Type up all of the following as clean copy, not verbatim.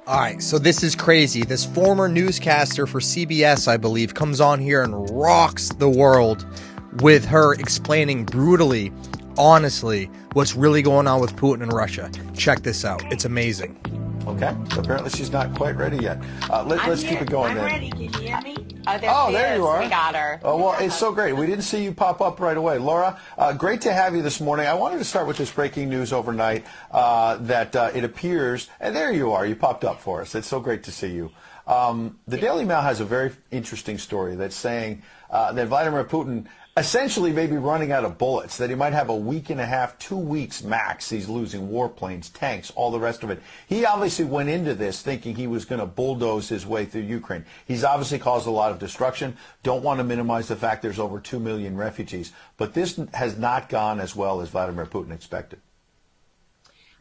All right, so this is crazy. This former newscaster for CBS, I believe, comes on here and rocks the world with her explaining brutally, honestly, what's really going on with Putin and Russia. Check this out. It's amazing. Okay, so apparently she's not quite ready yet. Let's keep it going I'm then. ready. Can you hear me? Oh, there you are. We got her. Oh, well, it's so great. We didn't see you pop up right away. Laura, great to have you this morning. I wanted to start with this breaking news overnight that it appears, and there you are. You popped up for us. It's so great to see you. The Daily Mail has a very interesting story that's saying that Vladimir Putin essentially may be running out of bullets, that he might have a week and a half, 2 weeks max. He's losing warplanes, tanks, all the rest of it. He obviously went into this thinking he was going to bulldoze his way through Ukraine. He's obviously caused a lot of destruction. Don't want to minimize the fact there's over 2 million refugees. But this has not gone as well as Vladimir Putin expected.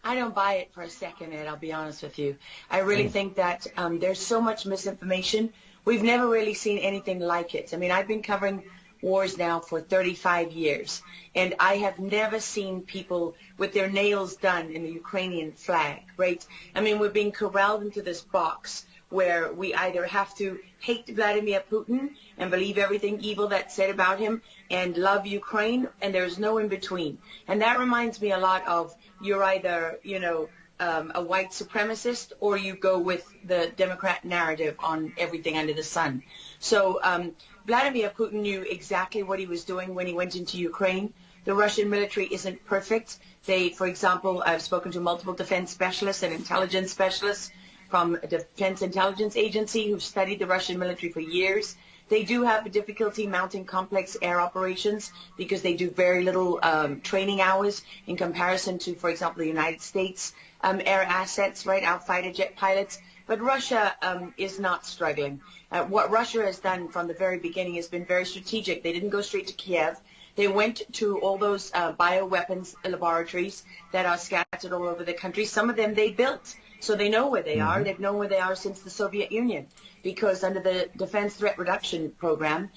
I don't buy it for a second, Ed, I'll be honest with you. I really think that there's so much misinformation. We've never really seen anything like it. I mean, I've been covering wars now for 35 years, and I have never seen people with their nails done in the Ukrainian flag, right? I mean, we're being corralled into this box where we either have to hate Vladimir Putin and believe everything evil that's said about him and love Ukraine, and there's no in between. And that reminds me a lot of you're either, a white supremacist, or you go with the Democrat narrative on everything under the sun. So Vladimir Putin knew exactly what he was doing when he went into Ukraine. The Russian military isn't perfect. They, for example, I've spoken to multiple defense specialists and intelligence specialists from a Defense Intelligence Agency who've studied the Russian military for years. They do have a difficulty mounting complex air operations because they do very little training hours in comparison to, for example, the United States air assets, right, our fighter jet pilots. But Russia is not struggling. What Russia has done from the very beginning has been very strategic. They didn't go straight to Kiev. They went to all those bioweapons laboratories that are scattered all over the country. Some of them they built, so they know where they are. They've known where they are since the Soviet Union, because under the Defense Threat Reduction Program,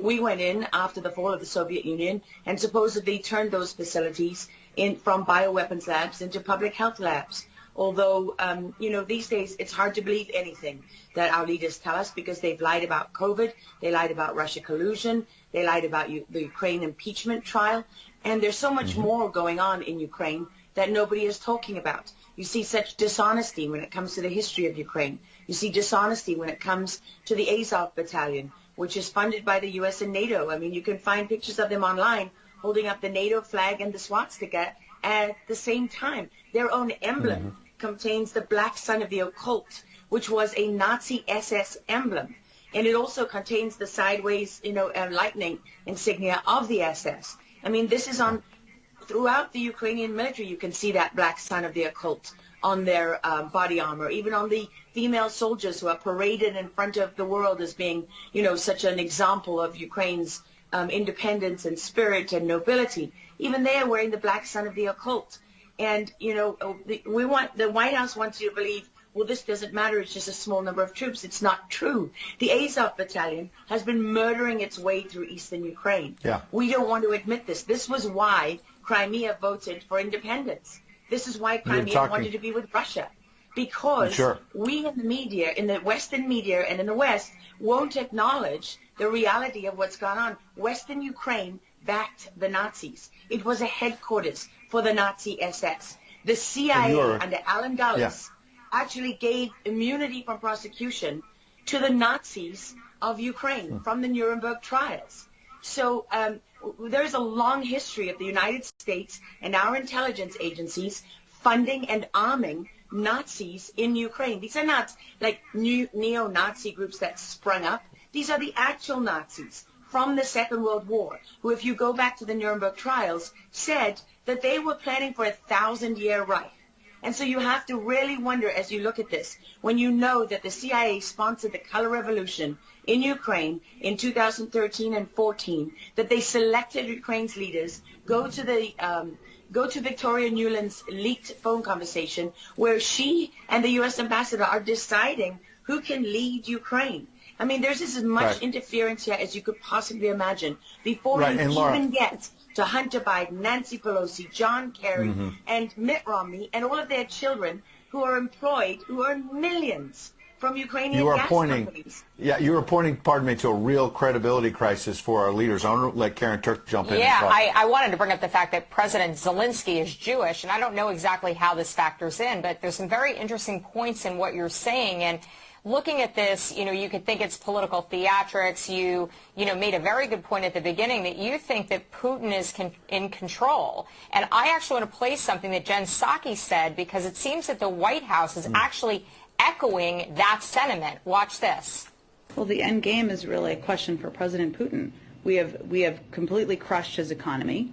we went in after the fall of the Soviet Union and supposedly turned those facilities from bioweapons labs into public health labs. Although, these days it's hard to believe anything that our leaders tell us, because they've lied about COVID, they lied about Russia collusion, they lied about the Ukraine impeachment trial, and there's so much more going on in Ukraine that nobody is talking about. You see such dishonesty when it comes to the history of Ukraine. You see dishonesty when it comes to the Azov Battalion, which is funded by the U.S. and NATO. I mean, you can find pictures of them online holding up the NATO flag and the swastika at the same time. Their own emblem contains the black sun of the occult, which was a Nazi SS emblem. And it also contains the sideways, lightning insignia of the SS. I mean, this is on throughout the Ukrainian military. You can see that black sun of the occult on their body armor, even on the female soldiers who are paraded in front of the world as being, such an example of Ukraine's independence and spirit and nobility. Even they are wearing the black sun of the occult. And, the White House wants you to believe, well, this doesn't matter, it's just a small number of troops. It's not true. The Azov Battalion has been murdering its way through eastern Ukraine. Yeah. We don't want to admit this. This was why Crimea voted for independence. This is why Crimea wanted to be with Russia. Because we in the media, in the Western media and in the West, won't acknowledge the reality of what's gone on. Western Ukraine backed the Nazis. It was a headquarters for the Nazi SS. The CIA under Allen Dulles actually gave immunity from prosecution to the Nazis of Ukraine from the Nuremberg trials. So there's a long history of the United States and our intelligence agencies funding and arming Nazis in Ukraine. These are not like new neo-Nazi groups that sprung up. These are the actual Nazis from the Second World War, who, if you go back to the Nuremberg trials, said that they were planning for a 1,000-year Reich. And so you have to really wonder, as you look at this, when you know that the CIA sponsored the color revolution in Ukraine in 2013 and 14, that they selected Ukraine's leaders, go to Victoria Nuland's leaked phone conversation where she and the U.S. ambassador are deciding who can lead Ukraine. I mean, there's as much interference here as you could possibly imagine before you even get to Hunter Biden, Nancy Pelosi, John Kerry, and Mitt Romney, and all of their children who are employed, who earn millions from Ukrainian gas companies. Yeah, you are pointing, pardon me, to a real credibility crisis for our leaders. I want to let Karen Turk jump in. Yeah, I wanted to bring up the fact that President Zelensky is Jewish, and I don't know exactly how this factors in, but there's some very interesting points in what you're saying. And looking at this, you could think it's political theatrics. You made a very good point at the beginning that you think that Putin is in control. And I actually want to play something that Jen Psaki said, because it seems that the White House is actually echoing that sentiment. Watch this. Well, the end game is really a question for President Putin. We have completely crushed his economy.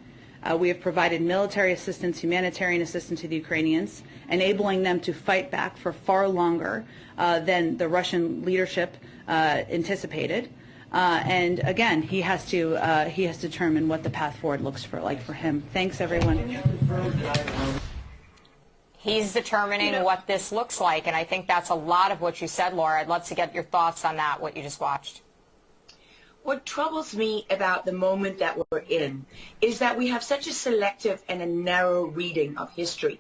We have provided military assistance, humanitarian assistance to the Ukrainians, enabling them to fight back for far longer than the Russian leadership anticipated. And again, he has to determine what the path forward looks like for him. Thanks, everyone. He's determining what this looks like, and I think that's a lot of what you said, Laura. I'd love to get your thoughts on that, what you just watched. What troubles me about the moment that we're in is that we have such a selective and a narrow reading of history.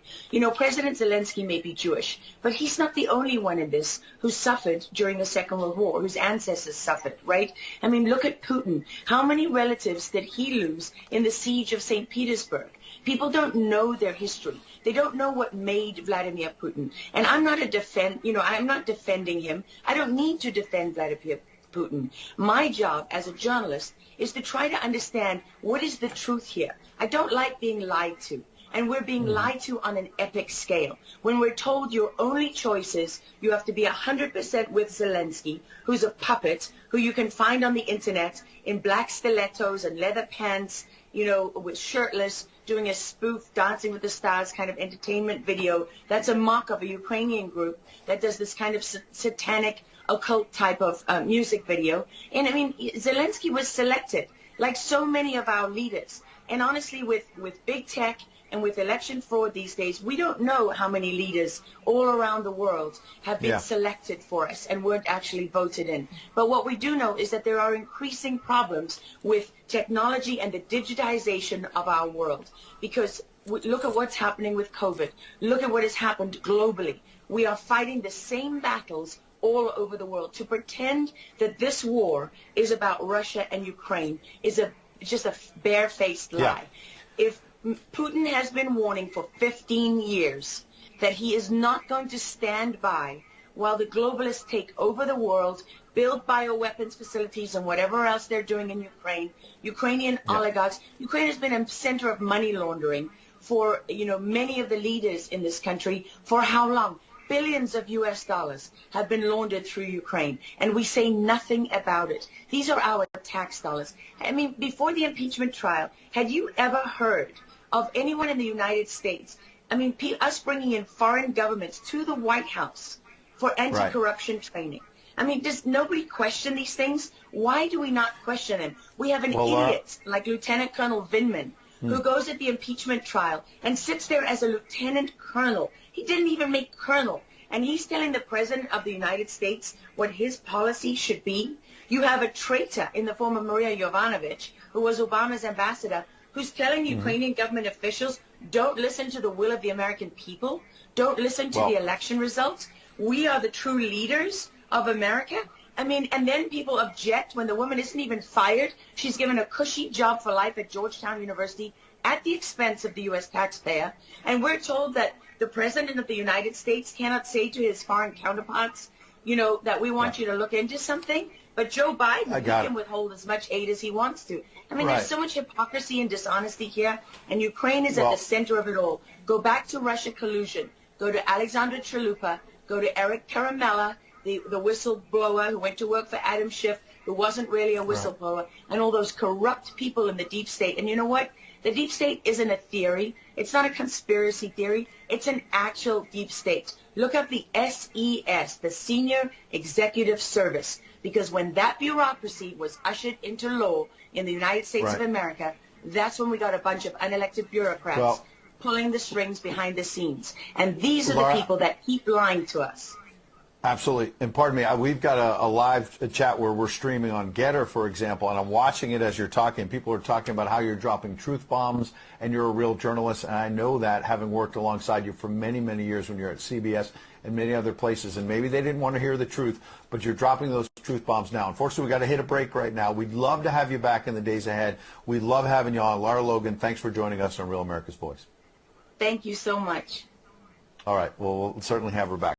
President Zelensky may be Jewish, but he's not the only one in this who suffered during the Second World War, whose ancestors suffered, right? I mean, look at Putin. How many relatives did he lose in the siege of St. Petersburg? People don't know their history. They don't know what made Vladimir Putin. And I'm not I'm not defending him. I don't need to defend Vladimir Putin. My job as a journalist is to try to understand what is the truth here. I don't like being lied to. And we're being lied to on an epic scale. When we're told your only choice is you have to be 100% with Zelensky, who's a puppet, who you can find on the internet in black stilettos and leather pants, with shirtless, doing a spoof Dancing with the Stars kind of entertainment video. That's a mock of a Ukrainian group that does this kind of satanic occult type of music video. And I mean, Zelensky was selected, like so many of our leaders. And honestly, with big tech and with election fraud these days, we don't know how many leaders all around the world have been selected for us and weren't actually voted in. But what we do know is that there are increasing problems with technology and the digitization of our world. Because look at what's happening with COVID. Look at what has happened globally. We are fighting the same battles all over the world. To pretend that this war is about Russia and Ukraine is just a barefaced lie. If Putin has been warning for 15 years that he is not going to stand by while the globalists take over the world, build bioweapons facilities and whatever else they're doing in Ukraine, Ukrainian oligarchs. Ukraine has been a center of money laundering for, many of the leaders in this country. For how long? Billions of US dollars have been laundered through Ukraine, and we say nothing about it. These are our tax dollars. I mean, before the impeachment trial, had you ever heard of anyone in the United States, us bringing in foreign governments to the White House for anti-corruption training? I mean, does nobody question these things? Why do we not question them? We have an idiot like Lieutenant Colonel Vindman who goes at the impeachment trial and sits there as a lieutenant colonel. He didn't even make colonel. And he's telling the President of the United States what his policy should be. You have a traitor in the form of Maria Yovanovitch, who was Obama's ambassador, who's telling Ukrainian government officials, don't listen to the will of the American people. Don't listen to the election results. We are the true leaders of America. I mean, and then people object when the woman isn't even fired. She's given a cushy job for life at Georgetown University at the expense of the U.S. taxpayer. And we're told that the President of the United States cannot say to his foreign counterparts, that we want you to look into something. But Joe Biden, he can withhold as much aid as he wants to. I mean, there's so much hypocrisy and dishonesty here, and Ukraine is at the center of it all. Go back to Russia collusion. Go to Alexandra Chalupa. Go to Eric Karamella, the whistleblower who went to work for Adam Schiff, who wasn't really a whistleblower, and all those corrupt people in the deep state. And you know what? The deep state isn't a theory. It's not a conspiracy theory. It's an actual deep state. Look up the SES, the Senior Executive Service, because when that bureaucracy was ushered into law in the United States of America, that's when we got a bunch of unelected bureaucrats pulling the strings behind the scenes. And these are the people that keep lying to us. Absolutely. And pardon me, we've got a live chat where we're streaming on Getter, for example, and I'm watching it as you're talking. People are talking about how you're dropping truth bombs, and you're a real journalist, and I know that, having worked alongside you for many, many years when you're at CBS and many other places, and maybe they didn't want to hear the truth, but you're dropping those truth bombs now. Unfortunately, we've got to hit a break right now. We'd love to have you back in the days ahead. We love having you on. Lara Logan, thanks for joining us on Real America's Voice. Thank you so much. All right. Well, we'll certainly have her back.